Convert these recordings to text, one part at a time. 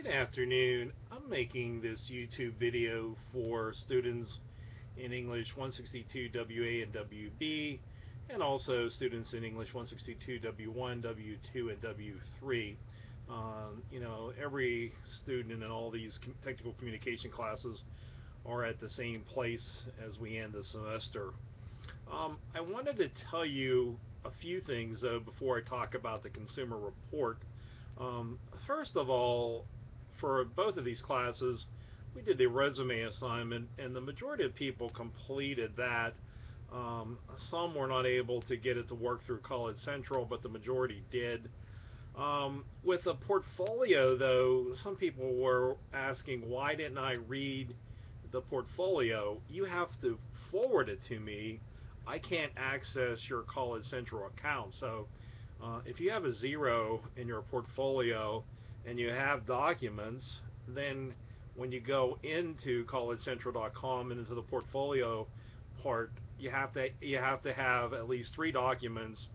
Good afternoon. I'm making this YouTube video for students in English 162 WA and WB, and also students in English 162 W1, W2, and W3. Every student in all these technical communication classes are at the same place as we end the semester. I wanted to tell you a few things though before I talk about the consumer report. First of all, for both of these classes, we did the resume assignment, and the majority of people completed that. Some were not able to get it to work through College Central, but the majority did. With a portfolio, though, some people were asking, why didn't I read the portfolio? You have to forward it to me. I can't access your College Central account. So if you have a 0 in your portfolio and you have documents, then when you go into collegecentral.com and into the portfolio part, you have to have at least 3 documents,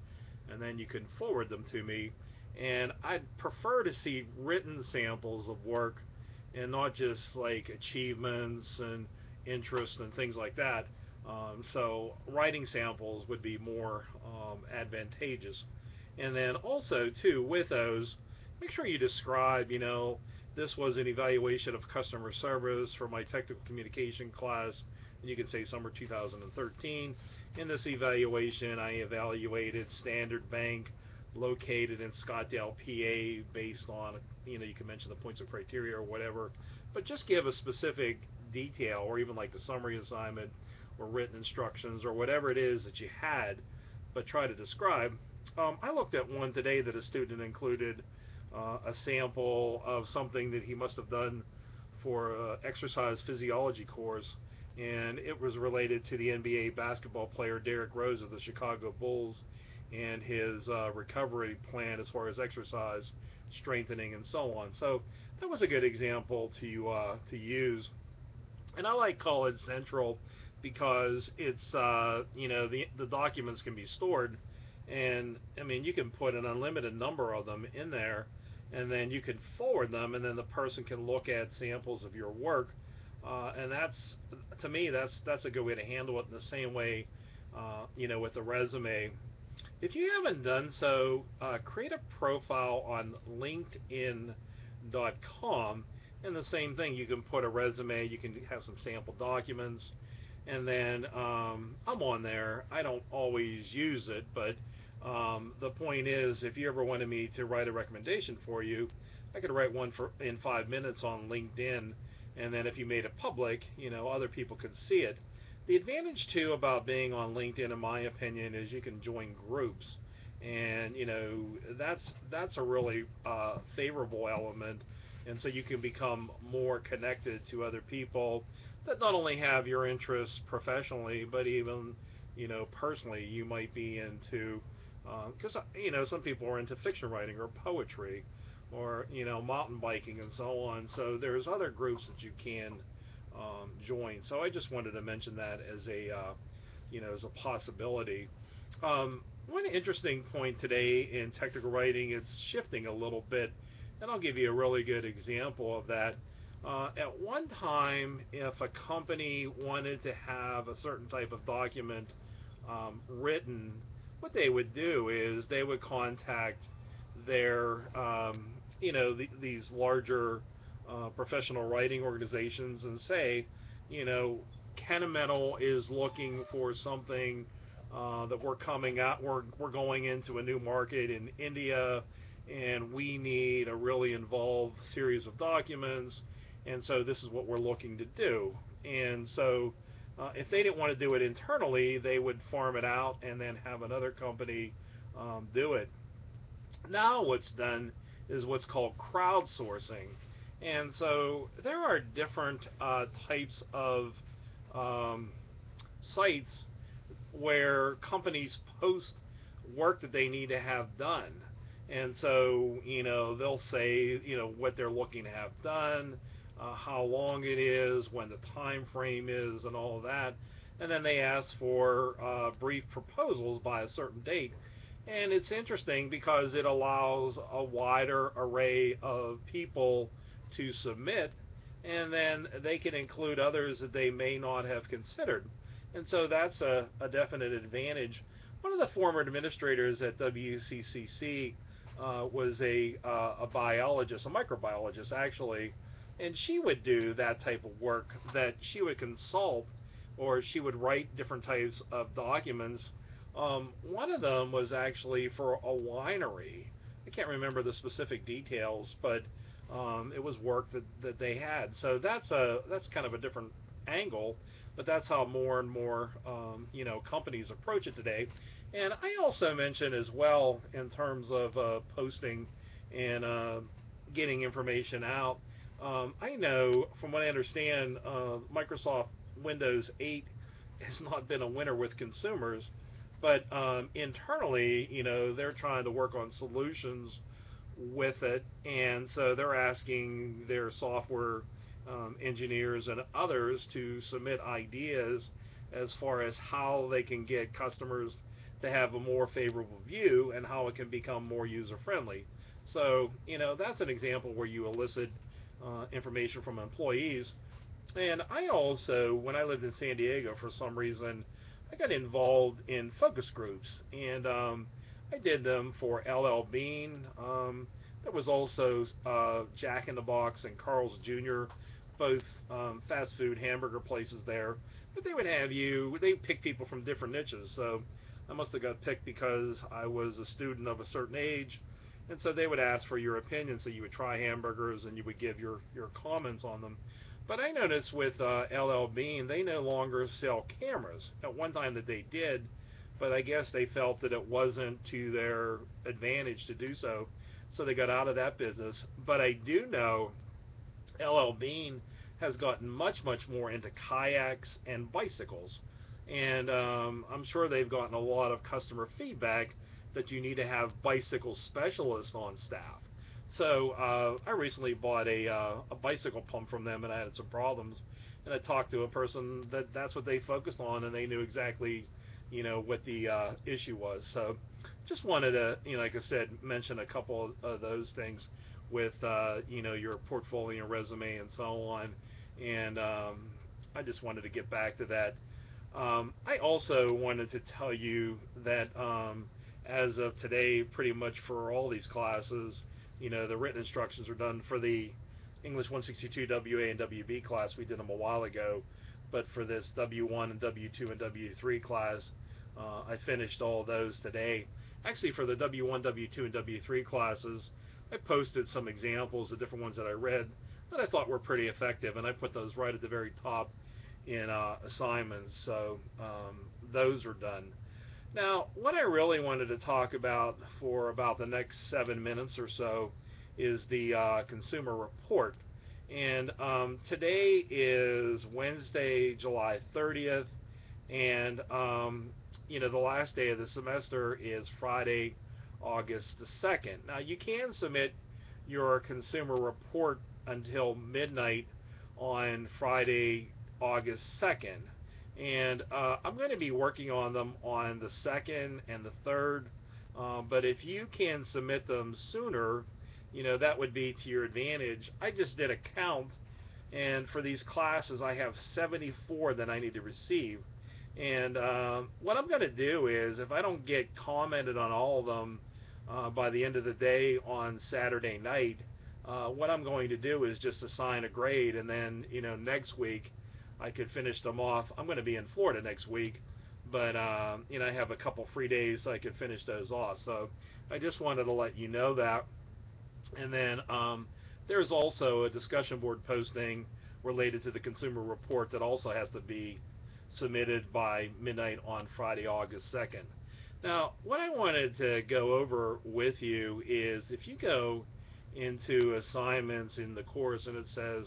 and then you can forward them to me. And I'd prefer to see written samples of work and not just like achievements and interests and things like that. So writing samples would be more advantageous. And then also too, with those, make sure you describe, this was an evaluation of customer service for my technical communication class, and you can say summer 2013. In this evaluation, I evaluated Standard Bank located in Scottdale, PA, based on, you can mention the points of criteria or whatever, but just give a specific detail, or even like the summary assignment or written instructions or whatever it is that you had, but try to describe. I looked at one today that a student included a sample of something that he must have done for exercise physiology course, and it was related to the NBA basketball player Derrick Rose of the Chicago Bulls and his recovery plan as far as exercise, strengthening, and so on. So that was a good example to use. And I like College Central because it's the documents can be stored, and I mean you can put an unlimited number of them in there, and then you can forward them, and then the person can look at samples of your work, and that's, to me, that's a good way to handle it. In the same way, with the resume, if you haven't done so, create a profile on LinkedIn.com, and the same thing, you can put a resume, you can have some sample documents, and then I'm on there. I don't always use it, but the point is, if you ever wanted me to write a recommendation for you, I could write one in 5 minutes on LinkedIn, and then if you made it public, other people could see it. The advantage too about being on LinkedIn, in my opinion, is you can join groups, and that's a really favorable element, and so you can become more connected to other people that not only have your interests professionally, but even personally, you might be into, because some people are into fiction writing or poetry, or mountain biking and so on. So there's other groups that you can join. So I just wanted to mention that as a possibility. One interesting point today in technical writing, it's shifting a little bit, and I'll give you a really good example of that. At one time, if a company wanted to have a certain type of document written, what they would do is they would contact their, these larger professional writing organizations and say, Kennametal is looking for something that we're coming out, we're going into a new market in India, and we need a really involved series of documents, and so this is what we're looking to do. And so if they didn't want to do it internally, they would farm it out and then have another company do it. Now what's done is what's called crowdsourcing. And so there are different types of um, sites where companies post work that they need to have done. And so, they'll say, what they're looking to have done, how long it is, when the time frame is, and all of that. And then they ask for brief proposals by a certain date. And it's interesting because it allows a wider array of people to submit, and then they can include others that they may not have considered. And so that's a definite advantage. One of the former administrators at WCCC was a biologist, a microbiologist actually, and she would do that type of work, that she would consult or she would write different types of documents. One of them was actually for a winery. I can't remember the specific details, but it was work that they had. So that's kind of a different angle, but that's how more and more companies approach it today. And I also mentioned as well, in terms of posting and getting information out. I know, from what I understand, Microsoft Windows 8 has not been a winner with consumers, but internally, they're trying to work on solutions with it, and so they're asking their software engineers and others to submit ideas as far as how they can get customers to have a more favorable view and how it can become more user friendly. So, that's an example where you elicit information from employees. And I also, when I lived in San Diego, for some reason, I got involved in focus groups, and I did them for LL Bean. There was also Jack in the Box and Carl's Jr., both fast food hamburger places there. But they would have they pick people from different niches. So I must have got picked because I was a student of a certain age. And so they would ask for your opinion, so you would try hamburgers and you would give your comments on them. But I noticed with LL Bean, they no longer sell cameras. At one time that they did, but I guess they felt that it wasn't to their advantage to do so, so they got out of that business. But I do know LL Bean has gotten much, much more into kayaks and bicycles. And I'm sure they've gotten a lot of customer feedback that you need to have bicycle specialists on staff. So I recently bought a bicycle pump from them, and I had some problems. And I talked to a person that's what they focused on, and they knew exactly, what the issue was. So just wanted to, like I said, mention a couple of those things with, your portfolio and resume and so on. And I just wanted to get back to that. I also wanted to tell you that as of today, pretty much for all these classes, the written instructions are done for the English 162 WA and WB class. We did them a while ago, but for this W1 and W2 and W3 class, I finished all those today. Actually, for the W1, W2, and W3 classes, I posted some examples of different ones that I read that I thought were pretty effective, and I put those right at the very top in assignments. So those are done. Now, what I really wanted to talk about for about the next 7 minutes or so is the consumer report. And today is Wednesday, July 30th, and the last day of the semester is Friday, August the 2nd. Now, you can submit your consumer report until midnight on Friday, August 2nd. And I'm going to be working on them on the 2nd and the 3rd. But if you can submit them sooner, that would be to your advantage. I just did a count, and for these classes, I have 74 that I need to receive. And what I'm going to do is, if I don't get commented on all of them by the end of the day on Saturday night, what I'm going to do is just assign a grade, and then, next week, I could finish them off. I'm going to be in Florida next week, but I have a couple free days so I could finish those off. So I just wanted to let you know that. And then there's also a discussion board posting related to the consumer report that also has to be submitted by midnight on Friday, August 2nd. Now, what I wanted to go over with you is, if you go into assignments in the course and it says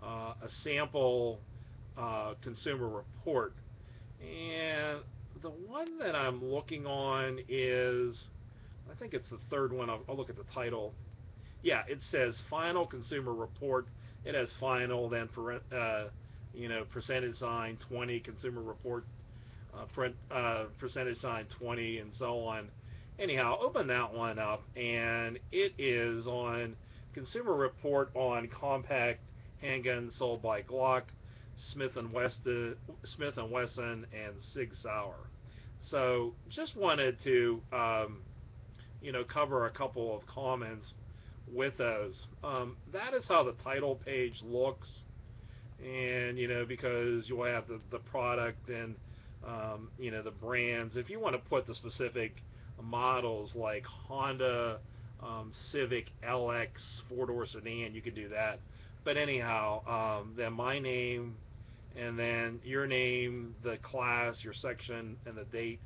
a sample consumer report, and the one that I'm looking on is, I think it's the third one. I'll look at the title. Yeah, it says final consumer report. It has final, then for percentage sign 20 consumer report, percentage sign 20, and so on. Anyhow, open that one up, and it is on Consumer Report on compact handguns sold by Glock, Smith and Wesson, and Sig Sauer. So just wanted to cover a couple of comments with those. That is how the title page looks, and because you'll have the product and the brands. If you want to put the specific models like Honda Civic LX four-door sedan, you can do that. But anyhow, then my name, and then your name, the class, your section, and the date.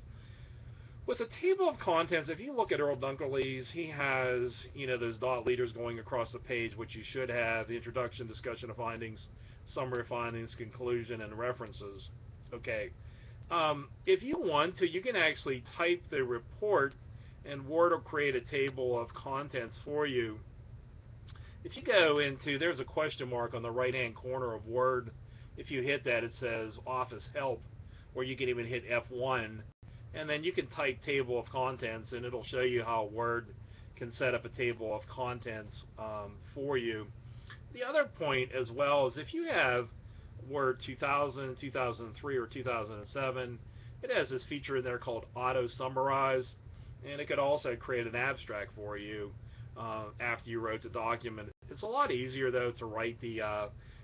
With the table of contents, if you look at Earl Dunkerley's, he has those dot leaders going across the page, which you should have: the introduction, discussion of findings, summary of findings, conclusion, and references. Okay. If you want to, you can actually type the report, and Word will create a table of contents for you. If you go into, there's a question mark on the right-hand corner of Word. If you hit that, it says Office Help, or you can even hit F1, and then you can type table of contents, and it'll show you how Word can set up a table of contents for you. The other point as well is if you have Word 2000, 2003, or 2007, it has this feature in there called Auto Summarize, and it could also create an abstract for you after you wrote the document. It's a lot easier though to write the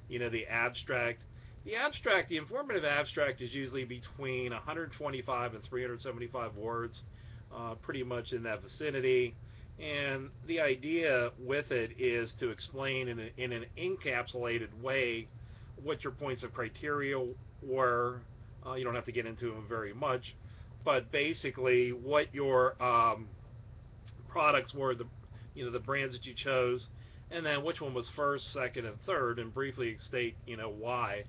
the abstract. The informative abstract is usually between 125 and 375 words, pretty much in that vicinity. And the idea with it is to explain in an encapsulated way what your points of criteria were. You don't have to get into them very much, but basically what your products were, the brands that you chose, and then which one was first, second, and third, and briefly state why.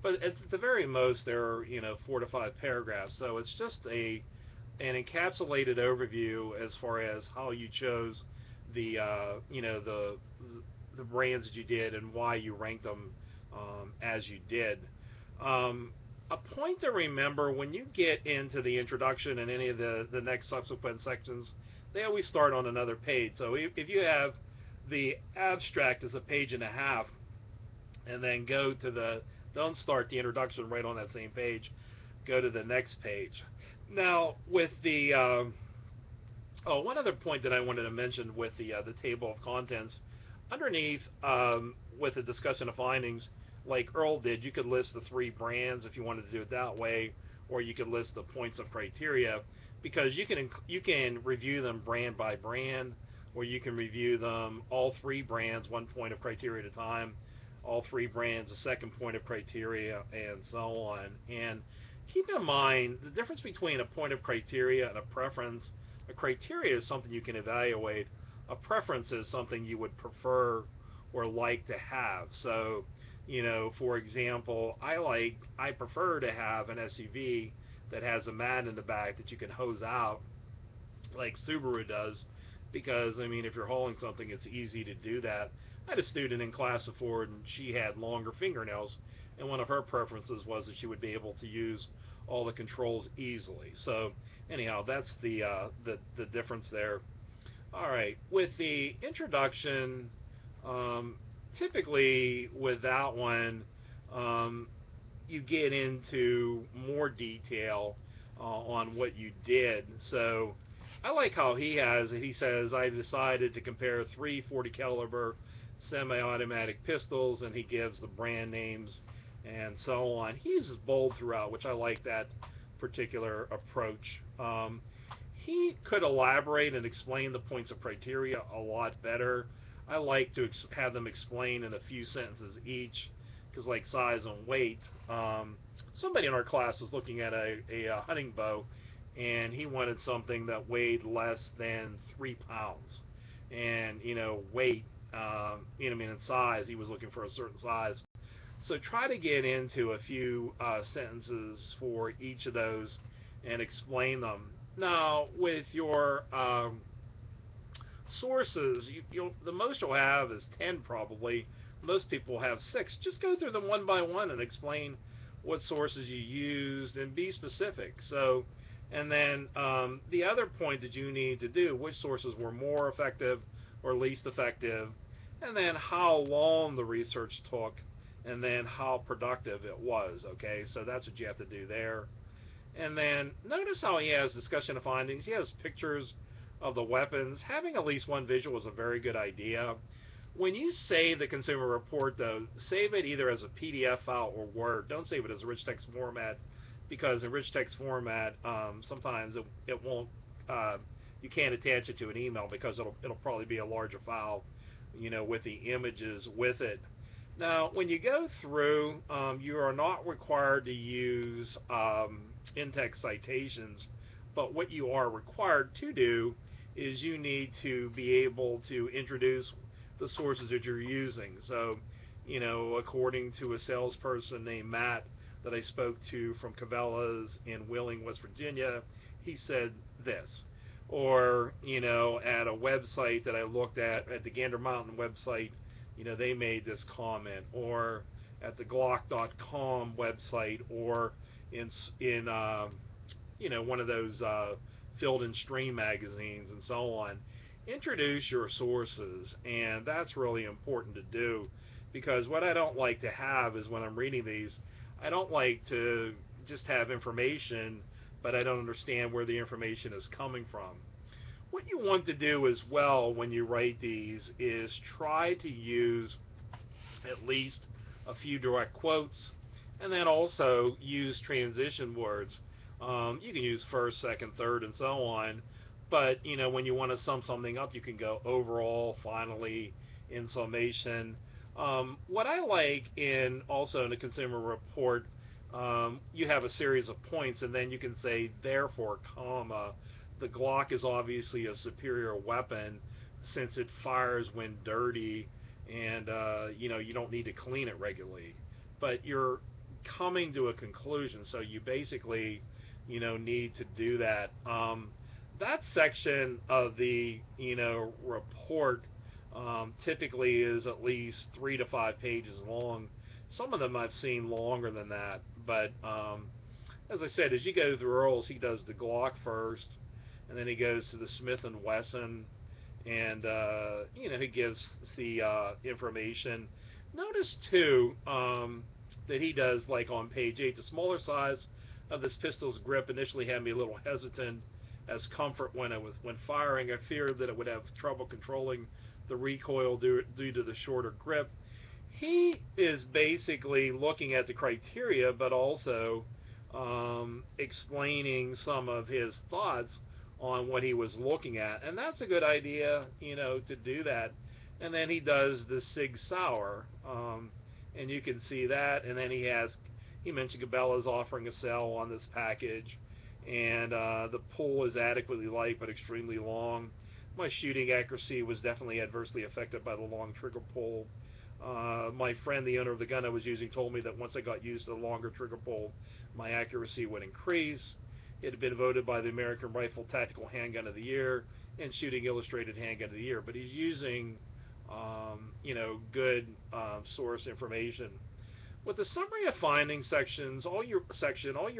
But at the very most, there are 4 to 5 paragraphs, so it's just an encapsulated overview as far as how you chose the the brands that you did and why you ranked them as you did. A point to remember when you get into the introduction and any of the next subsequent sections, they always start on another page. So if you have the abstract as a page and a half, and then don't start the introduction right on that same page, go to the next page. Now with the one other point that I wanted to mention with the table of contents, underneath with the discussion of findings, like Earl did, you could list the 3 brands if you wanted to do it that way, or you could list the points of criteria, because you can review them brand by brand, or you can review them all 3 brands 1 point of criteria at a time, all 3 brands a 2nd point of criteria, and so on. And keep in mind the difference between a point of criteria and a preference. A criteria is something you can evaluate. A preference is something you would prefer or like to have. So, for example, I prefer to have an SUV that has a mat in the back that you can hose out, like Subaru does, because if you're hauling something, it's easy to do that. I had a student in class before, and she had longer fingernails, and one of her preferences was that she would be able to use all the controls easily. So anyhow, that's the difference there. All right, with the introduction, typically with that one, you get into more detail on what you did. So I like how he has it. He says, I decided to compare 3 40 caliber semi-automatic pistols, and he gives the brand names and so on. He uses bold throughout, which I like that particular approach. He could elaborate and explain the points of criteria a lot better. I like to have them explain in a few sentences each, because like size and weight, somebody in our class was looking at a hunting bow, and he wanted something that weighed less than 3 pounds. And weight, in size, he was looking for a certain size. So try to get into a few sentences for each of those and explain them. Now with your sources, the most you'll have is 10 probably. Most people have 6. Just go through them one by one and explain what sources you used and be specific. So, and then the other point that you need to do, which sources were more effective or least effective, and then how long the research took, and then how productive it was. Okay, so that's what you have to do there. And then notice how he has discussion of findings. He has pictures of the weapons. Having at least one visual is a very good idea. When you save the consumer report, though, save it either as a PDF file or Word. Don't save it as a rich text format, because in rich text format, sometimes it won't. Uh, you can't attach it to an email because it'll probably be a larger file, with the images with it. Now, when you go through, you are not required to use in-text citations, but what you are required to do is you need to be able to introduce the sources that you're using. So, according to a salesperson named Matt that I spoke to from Cabela's in Wheeling, West Virginia, he said this. Or, at a website that I looked at the Gander Mountain website, they made this comment. Or at the Glock.com website, or in one of those Field and Stream magazines and so on. Introduce your sources, and that's really important to do, because what I don't like to have is when I'm reading these, I don't like to just have information, but I don't understand where the information is coming from. What you want to do as well when you write these is try to use at least a few direct quotes, and then also use transition words. You can use first, second, third, and so on. But when you want to sum something up, you can go overall, finally, in summation. What I like in the consumer report, you have a series of points, and then you can say therefore, comma. The Glock is obviously a superior weapon since it fires when dirty, and you don't need to clean it regularly. But you're coming to a conclusion, so you basically need to do that. That section of the report typically is at least 3 to 5 pages long. Some of them I've seen longer than that, but as I said, as you go through Earls, he does the Glock first, and then he goes to the Smith and Wesson, and he gives the information. Notice too that he does, like on page 8, the smaller size of this pistol's grip initially had me a little hesitant as comfort when firing. I feared that it would have trouble controlling the recoil due to the shorter grip. He is basically looking at the criteria, but also explaining some of his thoughts on what he was looking at, and that's a good idea, to do that. And then he does the Sig Sauer, and you can see that. And then he mentioned Cabela's offering a sale on this package, and the pull is adequately light but extremely long. My shooting accuracy was definitely adversely affected by the long trigger pull. My friend, the owner of the gun I was using, told me that once I got used to the longer trigger pull, my accuracy would increase. It had been voted by the American Rifle Tactical Handgun of the Year and Shooting Illustrated Handgun of the Year. But he's using, good source information. With the summary of findings all you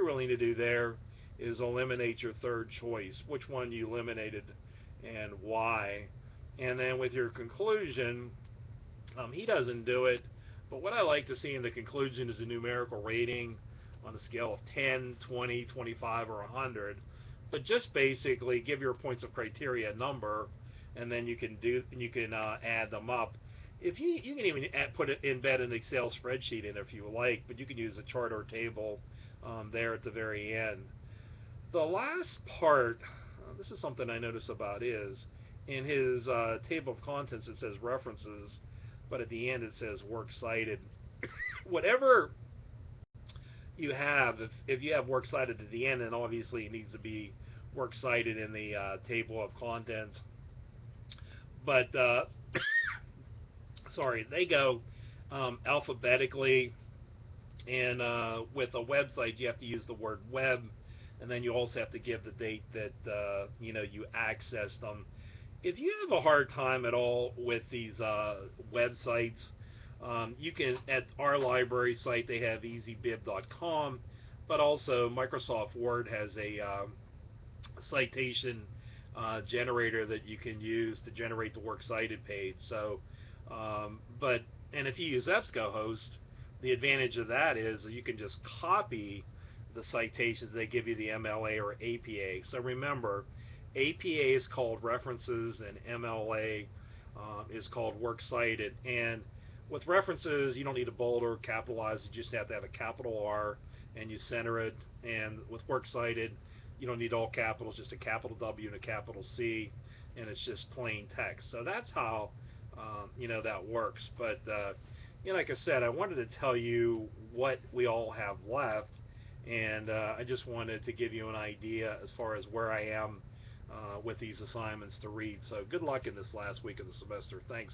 really need to do there is eliminate your third choice, which one you eliminated and why. And then with your conclusion, he doesn't do it, but what I like to see in the conclusion is a numerical rating on a scale of 10, 20, 25, or 100. But just basically give your points of criteria a number, and then you can add them up. If you can even embed an Excel spreadsheet in if you like, but you can use a chart or table there at the very end. The last part, this is something I notice about is in his table of contents it says references, but at the end it says works cited. Whatever you have, if you have works cited at the end, then obviously it needs to be works cited in the table of contents. But sorry, they go alphabetically, and with a website you have to use the word web, and then you also have to give the date that you accessed them. If you have a hard time at all with these websites, you can, at our library site, they have easybib.com, but also Microsoft Word has a citation generator that you can use to generate the works cited page. So But and if you use EBSCOhost, the advantage of that is you can just copy the citations they give you, the MLA or APA. So remember, APA is called references and MLA is called works cited. And with references, you don't need to bold or capitalize. You just have to have a capital R and you center it. And with works cited, you don't need all capitals, just a capital W and a capital C, and it's just plain text. So that's how that works. But like I said, I wanted to tell you what we all have left, and I just wanted to give you an idea as far as where I am with these assignments to read. So good luck in this last week of the semester. Thanks.